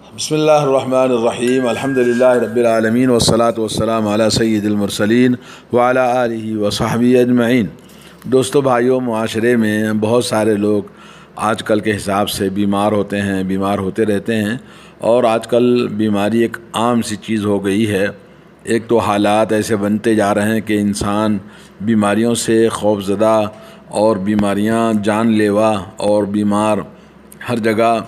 بسم اللہ الرحمن الرحیم الحمدللہ رب العالمین والصلاة والسلام علی سید المرسلین وعلی آلہ وصحبہ اجمعین۔ دوستو بھائیوں، معاشرے میں بہت سارے لوگ آج کل کے حساب سے بیمار ہوتے رہتے ہیں، اور آج کل بیماری ایک عام سی چیز ہو گئی ہے۔ ایک تو حالات ایسے بنتے جا رہے ہیں کہ انسان بیماریوں سے خوف زدہ، اور بیماریاں جان لیوا، اور بیمار ہر جگہ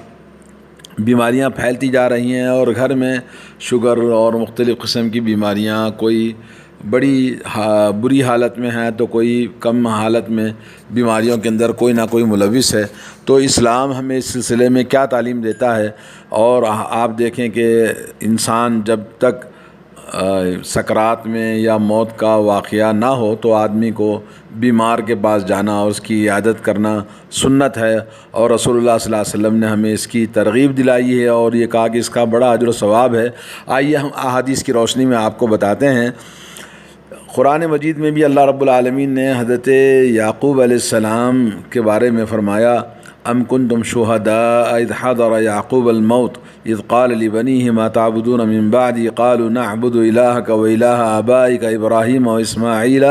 بیماریاں پھیلتی جا رہی ہیں، اور گھر میں شوگر اور مختلف قسم کی بیماریاں، کوئی بڑی بری حالت میں ہے تو کوئی کم حالت میں بیماریوں کے اندر کوئی نہ کوئی ملوث ہے۔ تو اسلام ہمیں اس سلسلے میں کیا تعلیم دیتا ہے؟ اور آپ دیکھیں کہ انسان جب تک سکرات میں یا موت کا واقعہ نہ ہو تو آدمی کو بیمار کے پاس جانا اور اس کی عیادت کرنا سنت ہے، اور رسول اللہ صلی اللہ علیہ وسلم نے ہمیں اس کی ترغیب دلائی ہے، اور یہ کہا کہ اس کا بڑا اجر و ثواب ہے۔ آئیے ہم احادیث کی روشنی میں آپ کو بتاتے ہیں۔ قرآن مجید میں بھی اللہ رب العالمین نے حضرت یعقوب علیہ السلام کے بارے میں فرمایا، ام کنتم شہداء اذ حضر یعقوب الموت اذ قال لبنیہ ما تعبدون من بعدی قالوا نعبد الہک و الہ آبائک ابراہیم و اسماعیل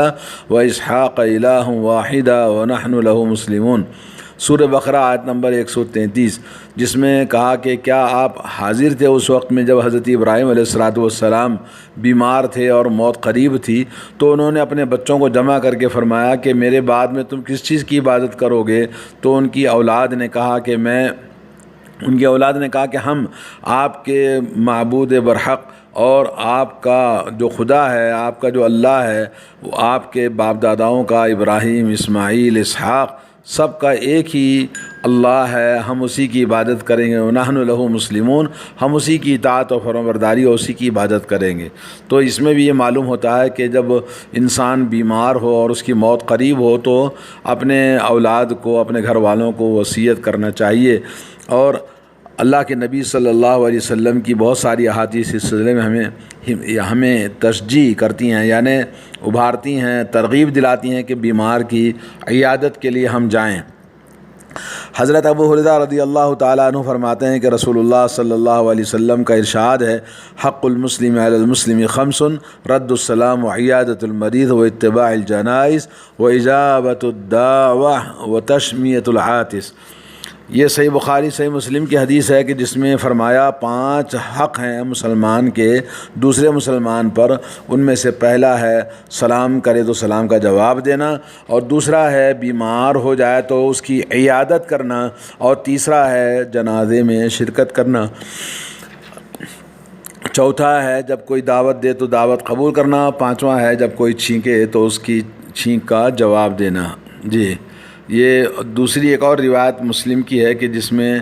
و اسحاق الہ واحدا ونحن له مسلمون۔ سورہ بقرہ آیت نمبر 133، جس میں کہا کہ کیا آپ حاضر تھے اس وقت میں جب حضرت ابراہیم علیہ السلام بیمار تھے اور موت قریب تھی؟ تو انہوں نے اپنے بچوں کو جمع کر کے فرمایا کہ میرے بعد میں تم کس چیز کی عبادت کرو گے؟ تو ان کی اولاد نے کہا کہ ہم آپ کے معبود برحق اور آپ کا جو خدا ہے، آپ کا جو اللہ ہے، وہ آپ کے باپ داداؤں کا ابراہیم، اسماعیل، اسحاق، سب کا ایک ہی اللہ ہے، ہم اسی کی عبادت کریں گے۔ وَنَحْنُ لَهُ مُسْلِمُونَ، ہم اسی کی اطاعت و فرمانبرداری اور اسی کی عبادت کریں گے۔ تو اس میں بھی یہ معلوم ہوتا ہے کہ جب انسان بیمار ہو اور اس کی موت قریب ہو تو اپنے اولاد کو، اپنے گھر والوں کو وصیت کرنا چاہیے۔ اور اللہ کے نبی صلی اللہ علیہ وسلم کی بہت ساری احادیث اس سلسلے میں ہمیں تشجیع کرتی ہیں، یعنی ابھارتی ہیں، ترغیب دلاتی ہیں کہ بیمار کی عیادت کے لیے ہم جائیں۔ حضرت ابو ہریرہ رضی اللہ تعالیٰ عنہ فرماتے ہیں کہ رسول اللہ صلی اللہ علیہ وسلم کا ارشاد ہے، حق المسلم علی المسلم خمس، رد السلام وعیادۃ المریض واتباع الجنائز واجابۃ الدعوہ وتشمیۃ العاطس۔ یہ صحیح بخاری صحیح مسلم کی حدیث ہے کہ جس میں فرمایا 5 حق ہیں مسلمان کے دوسرے مسلمان پر، ان میں سے پہلا ہے سلام کرے تو سلام کا جواب دینا، اور دوسرا ہے بیمار ہو جائے تو اس کی عیادت کرنا، اور تیسرا ہے جنازے میں شرکت کرنا، چوتھا ہے جب کوئی دعوت دے تو دعوت قبول کرنا، پانچواں ہے جب کوئی چھینکے تو اس کی چھینک کا جواب دینا۔ جی، یہ دوسری ایک اور روایت مسلم کی ہے کہ جس میں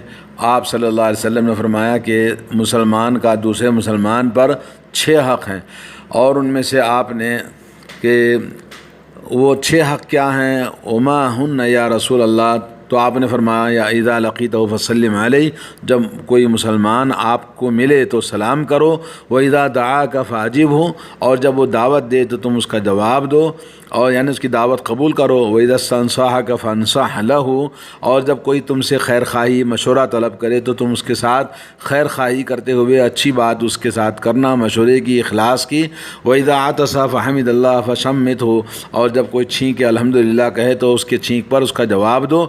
آپ صلی اللہ علیہ وسلم نے فرمایا کہ مسلمان کا دوسرے مسلمان پر 6 حق ہیں، اور ان میں سے آپ نے کہ وہ 6 حق کیا ہیں؟ وما ہن یا رسول اللہ؟ تو آپ نے فرمایا یا اذا لقیتہ فسلم علیہ، جب کوئی مسلمان آپ کو ملے تو سلام کرو، واذا دعاک فاجبہ، اور جب وہ دعوت دے تو تم اس کا جواب دو، اور یعنی اس کی دعوت قبول کرو، واذا استنصحک فانصح لہ، اور جب کوئی تم سے خیر خواہی مشورہ طلب کرے تو تم اس کے ساتھ خیر خواہی کرتے ہوئے اچھی بات اس کے ساتھ کرنا، مشورے کی، اخلاص کی، واذا عطس فحمد اللہ فشمتہ، اور جب کوئی چھینکے الحمدللہ کہے تو اس کے چھینک پر اس کا جواب دو،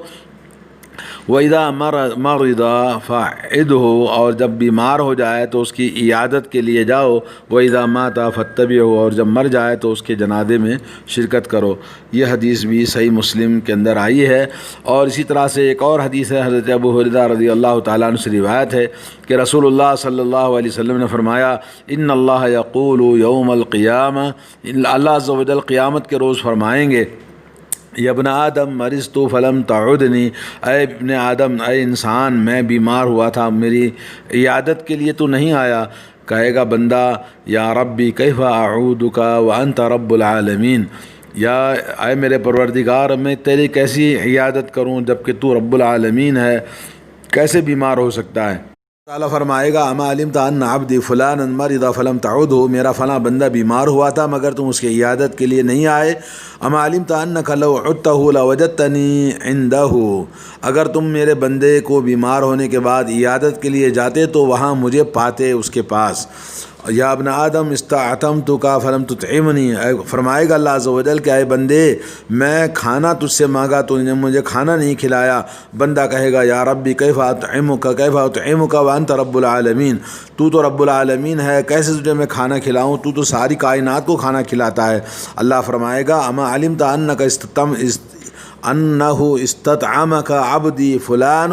وَإِذَا مَرِضَ فَعِدْهُ، اور جب بیمار ہو جائے تو اس کی عیادت کے لیے جاؤ، وَإِذَا مَاتَ فَاتَّبِعْهُ، اور جب مر جائے تو اس کے جنازے میں شرکت کرو۔ یہ حدیث بھی صحیح مسلم کے اندر آئی ہے۔ اور اسی طرح سے ایک اور حدیث ہے، حضرت ابو ہریرہ رضی اللہ تعالیٰ عنہ سے روایت ہے کہ رسول اللہ صلی اللہ علیہ وسلم نے فرمایا، ان اللہ یقول یوم القیامہ، اللہ عز و جل قیامت کے روز فرمائیں گے، یا ابن آدم مرضت فلم تعدنی، اے ابن آدم، اے انسان، میں بیمار ہوا تھا، میری عیادت کے لیے تو نہیں آیا۔ کہے گا بندہ، یا ربی کیف اعودک وانت رب العالمین، یا اے میرے پروردگار، میں تیری کیسی عیادت کروں جب کہ تو رب العالمین ہے، کیسے بیمار ہو سکتا ہے؟ تعالیٰ فرمائے گا اما علمت ان عبدی فلانا مرض فلم تعودہ، میرا فلاں بندہ بیمار ہوا تھا مگر تم اس کی عیادت کے لیے نہیں آئے۔ اما علمت انک لو عدتہ لوجدتنی عندہ، اگر تم میرے بندے کو بیمار ہونے کے بعد عیادت کے لیے جاتے تو وہاں مجھے پاتے اس کے پاس۔ یا ابن آدم استعطمتک فلم تطعمنی، فرمائے گا اللہ عز و جل کہ اے بندے میں کھانا تجھ سے مانگا تو نے مجھے کھانا نہیں کھلایا۔ بندہ کہے گا یا ربی کیف اطعمک وانت رب العالمین، تو تو رب العالمین ہے، کیسے تجھے میں کھانا کھلاؤں، تو تو ساری کائنات کو کھانا کھلاتا ہے۔ اللہ فرمائے گا اما علمت انہ استطعمک عبدی فلان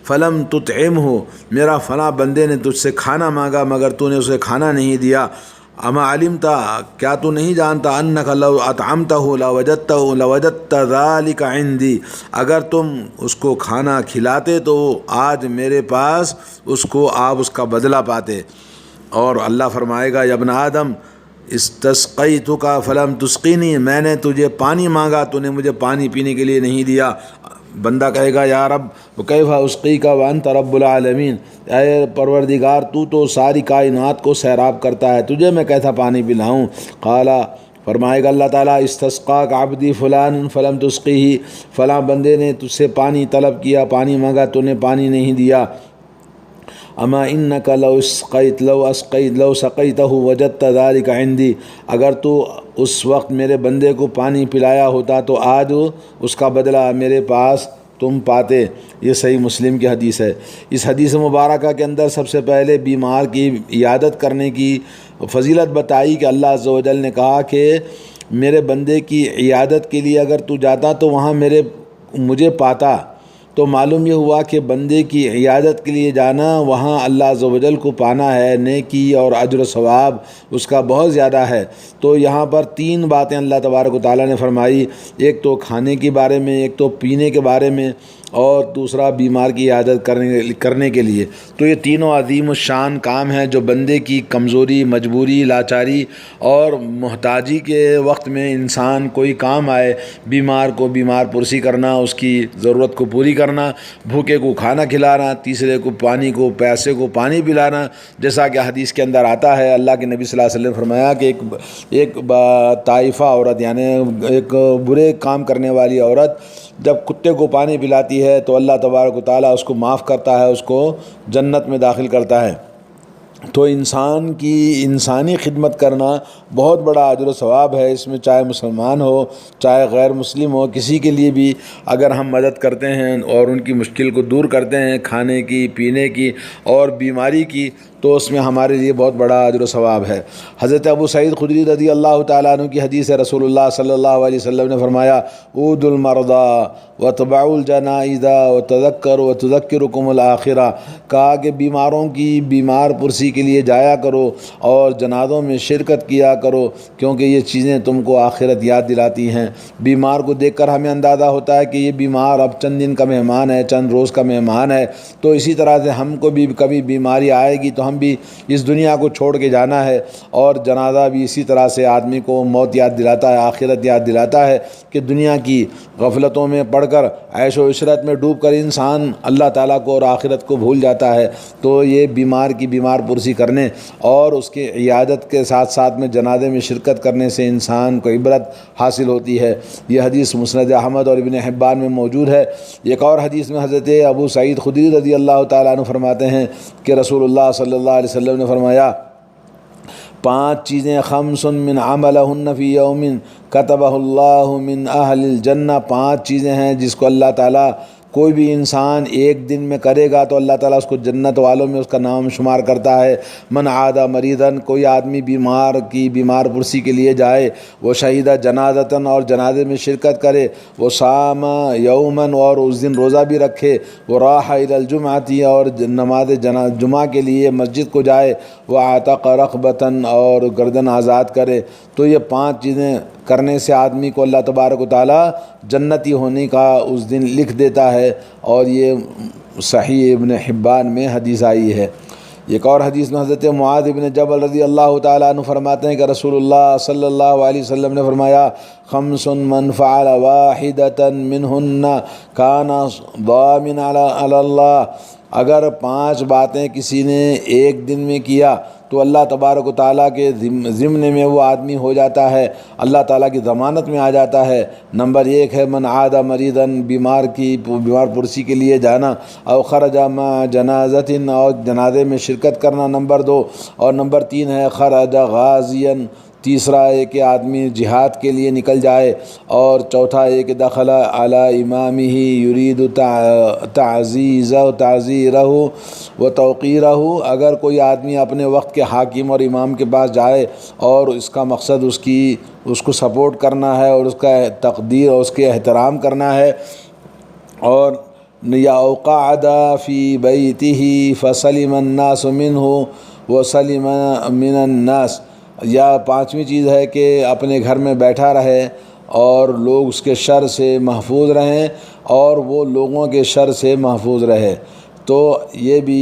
فلم تطعمہ، میرا فلاں بندے نے تجھ سے کھانا مانگا مگر تو نے اسے کھانا نہیں دیا۔ اما علمت، کیا تو نہیں جانتا انک لو اطعمتہ لوجدت ذلک عندی، اگر تم اس کو کھانا کھلاتے تو آج میرے پاس اس کو آپ اس کا بدلہ پاتے۔ اور اللہ فرمائے گا یا ابن آدم استسقیتک فلم تسقینی، میں نے تجھے پانی مانگا تو نے مجھے پانی پینے کے لیے نہیں دیا۔ بندہ کہے گا یا رب کیف اسقیک وانت رب العالمین، اے پروردگار تو تو ساری کائنات کو سیراب کرتا ہے، تجھے میں کیسا پانی پلاؤں۔ قال، فرمائے گا اللہ تعالیٰ استسقاک عبدی فلان فلم تسقیہ، فلاں بندے نے تجھ سے پانی طلب کیا، پانی مانگا تو نے پانی نہیں دیا۔ اما انک لو سقیتہ وجدت ذلک عندی، اگر تو اس وقت میرے بندے کو پانی پلایا ہوتا تو آج اس کا بدلہ میرے پاس تم پاتے۔ یہ صحیح مسلم کی حدیث ہے۔ اس حدیث مبارکہ کے اندر سب سے پہلے بیمار کی عیادت کرنے کی فضیلت بتائی کہ اللہ عز و جل نے کہا کہ میرے بندے کی عیادت کے لیے اگر تو جاتا تو وہاں مجھے پاتا۔ تو معلوم یہ ہوا کہ بندے کی عیادت کے لیے جانا وہاں اللہ عز و جل کو پانا ہے، نیکی اور اجر و ثواب اس کا بہت زیادہ ہے۔ تو یہاں پر تین باتیں اللہ تبارک و تعالیٰ نے فرمائی، ایک تو کھانے کے بارے میں، ایک تو پینے کے بارے میں، اور دوسرا بیمار کی عیادت کرنے کے لیے۔ تو یہ تینوں عظیم الشان کام ہیں جو بندے کی کمزوری، مجبوری، لاچاری اور محتاجی کے وقت میں انسان کوئی کام آئے۔ بیمار کو بیمار پرسی کرنا، اس کی ضرورت کو پوری کرنا، بھوکے کو کھانا کھلانا، تیسرے کو پیاسے کو پانی پلانا، جیسا کہ حدیث کے اندر آتا ہے اللہ کے نبی صلی اللہ علیہ وسلم نے فرمایا کہ ایک طائفہ عورت، یعنی ایک برے کام کرنے والی عورت جب کتے کو پانی پلاتی ہے تو اللہ تبارک و تعالیٰ اس کو معاف کرتا ہے، اس کو جنت میں داخل کرتا ہے۔ تو انسان کی انسانی خدمت کرنا بہت بڑا اجر و ثواب ہے۔ اس میں چاہے مسلمان ہو چاہے غیر مسلم ہو، کسی کے لیے بھی اگر ہم مدد کرتے ہیں اور ان کی مشکل کو دور کرتے ہیں، کھانے کی، پینے کی اور بیماری کی، تو اس میں ہمارے لیے بہت بڑا اجر و ثواب ہے۔ حضرت ابو سعید خدری رضی اللہ تعالیٰ عنہ کی حدیث ہے، رسول اللہ صلی اللہ علیہ وسلم نے فرمایا عودوا المرضى واتبعوا الجنائز وتذکرکم الآخرہ، کہا کہ بیماروں کی بیمار پرسی کے لیے جایا کرو اور جنازوں میں شرکت کیا کرو، کیونکہ یہ چیزیں تم کو آخرت یاد دلاتی ہیں۔ بیمار کو دیکھ کر ہمیں اندازہ ہوتا ہے کہ یہ بیمار اب چند دن کا مہمان ہے، چند روز کا مہمان ہے، تو اسی طرح سے ہم کو بھی کبھی بیماری آئے گی تو ہم بھی اس دنیا کو چھوڑ کے جانا ہے، اور جنازہ بھی اسی طرح سے آدمی کو موت یاد دلاتا ہے، آخرت یاد دلاتا ہے کہ دنیا کی غفلتوں میں پڑھ کر، عیش و عشرت میں ڈوب کر انسان اللہ تعالیٰ کو اور آخرت کو بھول جاتا ہے۔ تو یہ بیمار کی بیمار پرسی کرنے اور اس کے عیادت کے ساتھ ساتھ میں جنازے میں شرکت کرنے سے انسان کو عبرت حاصل ہوتی ہے۔ یہ حدیث مسند احمد اور ابن حبان میں موجود ہے۔ ایک اور حدیث میں حضرت ابو سعید خدری رضی اللہ تعالیٰ عنہ فرماتے ہیں کہ رسول اللہ صلی اللہ علیہ وسلم نے فرمایا 5 چیزیں خمس من عملہن فی یوم کتبہ اللہ من اہل الجنہ، 5 چیزیں ہیں جس کو اللہ تعالیٰ کوئی بھی انسان ایک دن میں کرے گا تو اللہ تعالیٰ اس کو جنت والوں میں اس کا نام شمار کرتا ہے۔ من عاد مریضاً، کوئی آدمی بیمار کی بیمار پرسی کے لیے جائے، وہ شہیدہ جنازتاً، اور جنازے میں شرکت کرے، وہ صام یوماً، اور اس دن روزہ بھی رکھے، وہ راح الی الجمعۃ، اور نماز جمعہ کے لیے مسجد کو جائے، وہ اعتق رقبتاً، اور گردن آزاد کرے، تو یہ 5 چیزیں کرنے سے آدمی کو اللہ تبارک و تعالیٰ جنتی ہونے کا اس دن لکھ دیتا ہے، اور یہ صحیح ابن حبان میں حدیث آئی ہے۔ ایک اور حدیث میں حضرت معاذ بن جبل رضی اللہ تعالیٰ عنہ فرماتے ہیں کہ رسول اللہ صلی اللہ علیہ وسلم نے فرمایا 5 من فعل واحدة منهن كان ضامنا علی اللہ، اگر 5 باتیں کسی نے ایک دن میں کیا تو اللہ تبارک و تعالیٰ کے ضمن میں وہ آدمی ہو جاتا ہے، اللہ تعالیٰ کی ضمانت میں آ جاتا ہے۔ نمبر 1 ہے من عاد مریضاً، بیمار پرسی کے لیے جانا، او خرج مع جنازۃ، اور جنازے میں شرکت کرنا، نمبر 2۔ اور نمبر 3 ہے خرج غازیاً، تیسرا ہے کہ آدمی جہاد کے لیے نکل جائے، اور چوتھا ہے کہ دخل علی امامہ یرید تعزیرہ و توقیرہ، اگر کوئی آدمی اپنے وقت کے حاکم اور امام کے پاس جائے اور اس کا مقصد اس کو سپورٹ کرنا ہے اور اس کا تقدیر اور اس کے احترام کرنا ہے، اور یا اوقعد فی بیتہ فسلم الناس منہ وسلم من الناس، یا 5ویں چیز ہے کہ اپنے گھر میں بیٹھا رہے اور لوگ اس کے شر سے محفوظ رہیں اور وہ لوگوں کے شر سے محفوظ رہے۔ تو یہ بھی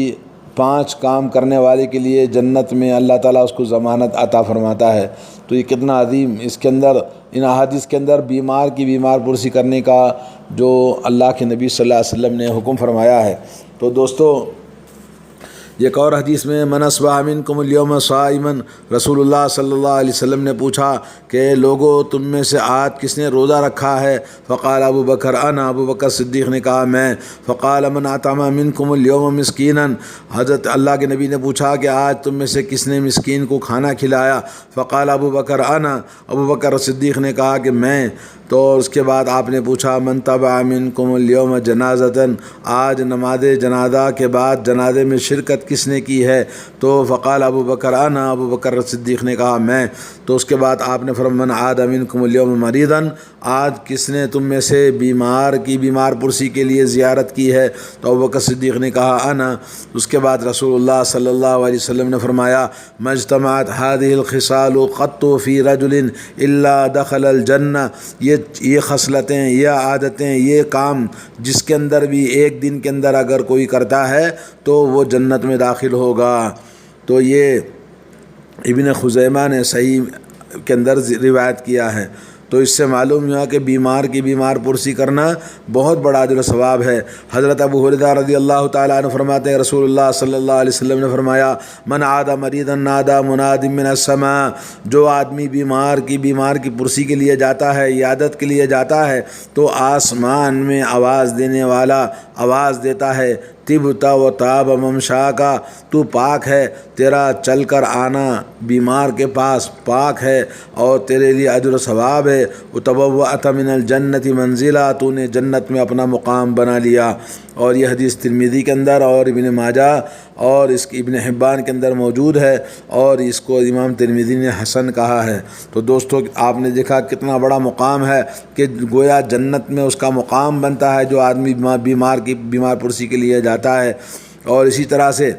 5 کام کرنے والے کے لیے جنت میں اللہ تعالیٰ اس کو ضمانت عطا فرماتا ہے۔ تو یہ کتنا عظیم، اس کے اندر ان احادیث کے اندر بیمار کی بیمار پرسی کرنے کا جو اللہ کے نبی صلی اللہ علیہ وسلم نے حکم فرمایا ہے۔ تو دوستو ایک اور حدیث میں من اصبح منکم اليوم صائما، رسول اللہ صلی اللہ علیہ وسلم نے پوچھا کہ لوگو تم میں سے آج کس نے روزہ رکھا ہے؟ فقال ابو بکر انا، ابو بکر صدیق نے کہا میں۔ فقال من اطعم منکم اليوم مسکینا، حضرت اللہ کے نبی نے پوچھا کہ آج تم میں سے کس نے مسکین کو کھانا کھلایا؟ فقال ابو بکر انا، ابو بکر صدیق نے کہا کہ میں۔ تو اس کے بعد آپ نے پوچھا من تبع منکم اليوم جنازۃ، آج نماز جنازہ کے بعد جنازے میں شرکت کس نے کی ہے؟ تو فقال ابو بکر انا، ابو بکر صدیق نے کہا میں۔ تو اس کے بعد آپ نے فرمایا من عاد منکم اليوم مریضا، آج کس نے تم میں سے بیمار کی بیمار پرسی کے لیے زیارت کی ہے؟ تو ابو بکر صدیق نے کہا انا۔ اس کے بعد رسول اللہ صلی اللہ علیہ وسلم نے فرمایا مجتمعت هذه الخصال قط في رجل الا دخل الجنہ، یہ خصلتیں، یہ عادتیں، یہ کام جس کے اندر بھی ایک دن کے اندر اگر کوئی کرتا ہے تو وہ جنت میں داخل ہوگا۔ تو یہ ابن خزیمہ نے صحیح کے اندر روایت کیا ہے۔ تو اس سے معلوم ہوا کہ بیمار کی بیمار پرسی کرنا بہت بڑا اجر و ثواب ہے۔ حضرت ابو ہریرہ رضی اللہ تعالیٰ عنہ فرماتے ہیں رسول اللہ صلی اللہ علیہ وسلم نے فرمایا من عاد مریضا نادى مناد من السماء، جو آدمی بیمار کی پرسی کے لیے جاتا ہے، عیادت کے لیے جاتا ہے، تو آسمان میں آواز دینے والا آواز دیتا ہے طبت و طاب ممشاکا، تو پاک ہے، تیرا چل کر آنا بیمار کے پاس پاک ہے اور تیرے لیے اجر و ثواب ہے۔ وتبوأت من الجنت منزلا، تو نے جنت میں اپنا مقام بنا لیا۔ اور یہ حدیث ترمذی کے اندر اور ابن ماجہ اور اس کی ابن حبان کے اندر موجود ہے، اور اس کو امام ترمذی نے حسن کہا ہے۔ تو دوستو آپ نے دیکھا کتنا بڑا مقام ہے کہ گویا جنت میں اس کا مقام بنتا ہے جو آدمی بیمار پرسی کے لیے جاتا ہے۔ اور اسی طرح سے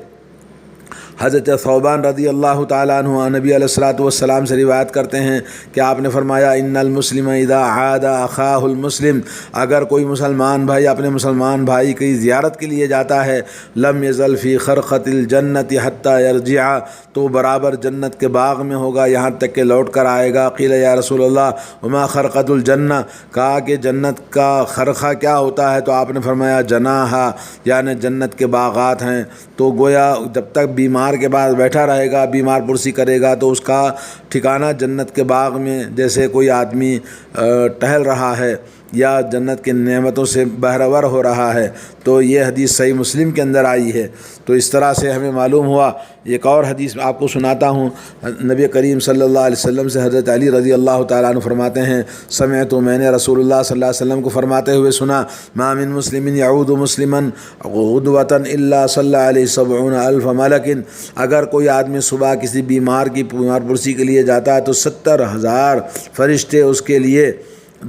حضرت ثوبان رضی اللہ تعالیٰ عنہ نبی علیہ الصلوۃ والسلام سے روایت کرتے ہیں کہ آپ نے فرمایا ان المسلم اذا عاد اخاہ المسلم، اگر کوئی مسلمان بھائی اپنے مسلمان بھائی کی زیارت کے لیے جاتا ہے لم یزل فی خرقۃ الجنت حتی یرجع، تو برابر جنت کے باغ میں ہوگا یہاں تک کہ لوٹ کر آئے گا۔ قیل یا رسول اللہ وما خرقۃ الجنہ، کہا کہ جنت کا خرقہ کیا ہوتا ہے؟ تو آپ نے فرمایا جناحا، یعنی جنت کے باغات ہیں۔ تو گویا جب تک بیمار کے بعد بیٹھا رہے گا، بیمار پرسی کرے گا، تو اس کا ٹھکانہ جنت کے باغ میں، جیسے کوئی آدمی ٹہل رہا ہے یا جنت کی نعمتوں سے بہرور ہو رہا ہے۔ تو یہ حدیث صحیح مسلم کے اندر آئی ہے۔ تو اس طرح سے ہمیں معلوم ہوا۔ ایک اور حدیث آپ کو سناتا ہوں، نبی کریم صلی اللہ علیہ وسلم سے حضرت علی رضی اللہ تعالیٰ عنہ فرماتے ہیں سمعت، میں نے رسول اللہ صلی اللہ علیہ وسلم کو فرماتے ہوئے سنا ما من مسلم یعود مسلما غدوۃ الا صلی علیہ 70,000 ملک، اگر کوئی آدمی صبح کسی بیمار پرسی کے لیے جاتا ہے تو 70,000 فرشتے اس کے لیے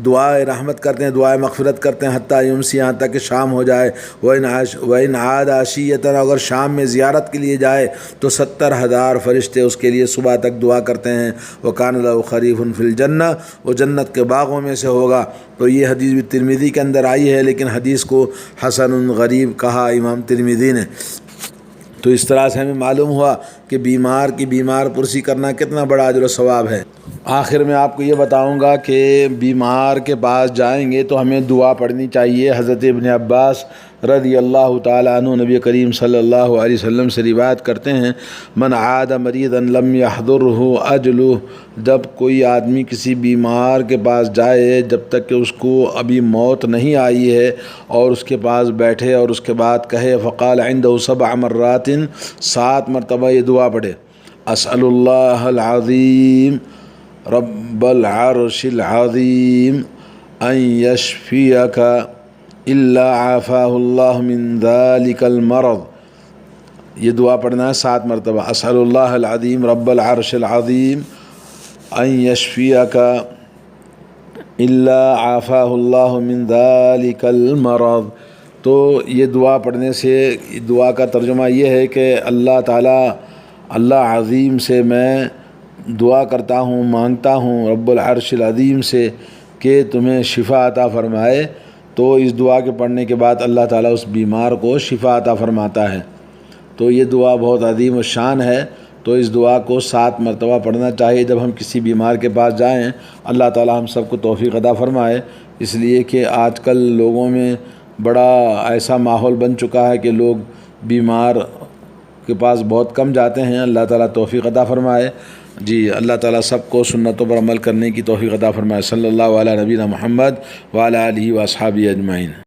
دعائے رحمت کرتے ہیں، دعائے مغفرت کرتے ہیں حتیٰ یمسی، یہاں تک کہ شام ہو جائے۔ وَإِنْ عَادَ عَشِيَّةً، اگر شام میں زیارت کے لیے جائے تو 70,000 فرشتے اس کے لیے صبح تک دعا کرتے ہیں۔ وَكَانَ لَهُ خَرِيفٌ فِي الْجَنَّةِ، وہ جنت کے باغوں میں سے ہوگا۔ تو یہ حدیث بھی ترمذی کے اندر آئی ہے، لیکن حدیث کو حسن غریب کہا امام ترمذی نے۔ تو اس طرح سے ہمیں معلوم ہوا کہ بیمار کی بیمار پرسی کرنا کتنا بڑا اجر و ثواب ہے۔ آخر میں آپ کو یہ بتاؤں گا کہ بیمار کے پاس جائیں گے تو ہمیں دعا پڑھنی چاہیے۔ حضرت ابن عباس رضی اللہ تعالیٰ عنہ نبی کریم صلی اللہ علیہ وسلم سے روایت کرتے ہیں، من عاد مریضا لم يحضرہ اجلہ، جب کوئی آدمی کسی بیمار کے پاس جائے جب تک کہ اس کو ابھی موت نہیں آئی ہے اور اس کے پاس بیٹھے اور اس کے بعد کہے فقال عنده 7 مرات، 7 مرتبہ یہ دعا پڑھے، اسأل اللہ العظیم رب العرش العظیم ان یشفیک الا عافاہ اللہ من ذلک المرض، یہ دعا پڑھنا ہے 7 مرتبہ، اسأل اللہ العظیم رب العرش العظیم ان یشفیک الا عافاہ اللہ من ذلک المرض۔ تو یہ دعا پڑھنے سے دعا کا ترجمہ یہ ہے کہ اللہ تعالیٰ اللہ عظیم سے میں دعا کرتا ہوں، مانگتا ہوں رب العرش العظیم سے کہ تمہیں شفا عطا فرمائے۔ تو اس دعا کے پڑھنے کے بعد اللہ تعالیٰ اس بیمار کو شفا عطا فرماتا ہے۔ تو یہ دعا بہت عظیم الشان ہے، تو اس دعا کو 7 مرتبہ پڑھنا چاہیے جب ہم کسی بیمار کے پاس جائیں۔ اللہ تعالیٰ ہم سب کو توفیق عطا فرمائے، اس لیے کہ آج کل لوگوں میں بڑا ایسا ماحول بن چکا ہے کہ لوگ بیمار کے پاس بہت کم جاتے ہیں۔ اللہ تعالیٰ توفیق عطا فرمائے۔ جی اللہ تعالیٰ سب کو سنتوں پر عمل کرنے کی توفیق عطا فرمائے۔ صلی اللہ علیہ نبینا محمد وعلی آلہ واصحابہ اجمعین۔